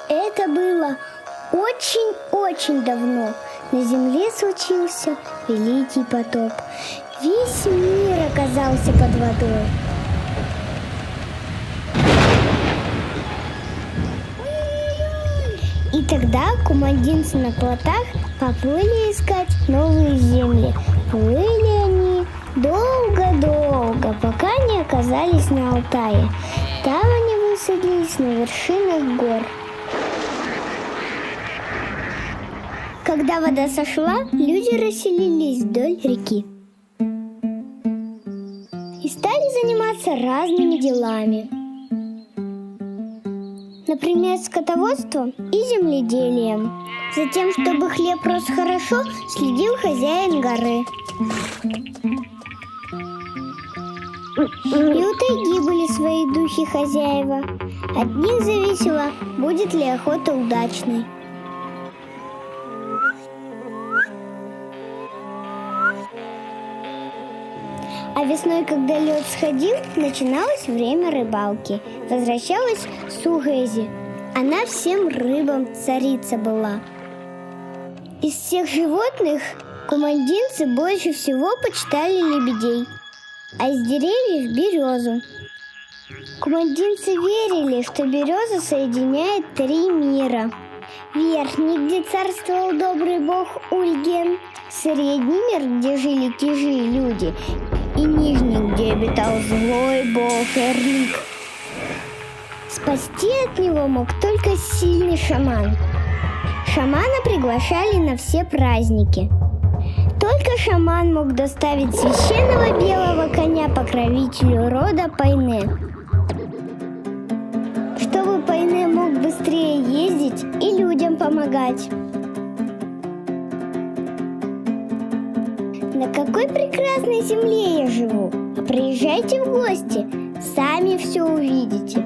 Это было очень-очень давно. На земле случился великий потоп. Весь мир оказался под водой. И тогда кумандинцы на плотах поплыли искать новые земли. Плыли они долго-долго, пока не оказались на Алтае. Там они высадились на вершинах гор. Когда вода сошла, люди расселились вдоль реки и стали заниматься разными делами. Например, скотоводством и земледелием. Затем, чтобы хлеб рос хорошо, следил хозяин горы. И у тайги были свои духи-хозяева. От них зависело, будет ли охота удачной. А весной, когда лед сходил, начиналось время рыбалки. Возвращалась Сугэзи. Она всем рыбам царица была. Из всех животных кумандинцы больше всего почитали лебедей, а из деревьев – березу. Кумандинцы верили, что береза соединяет 3 мира. Верхний, где царствовал добрый бог Ульген, средний мир, где жили кижи и люди, и нижний, где обитал злой бог Эрлик. Спасти от него мог только сильный шаман. Шамана приглашали на все праздники. Только шаман мог доставить священного белого коня покровителю рода Пайне, чтобы Пайне мог быстрее ездить и людям помогать. На какой прекрасной земле я живу! А приезжайте в гости, сами все увидите.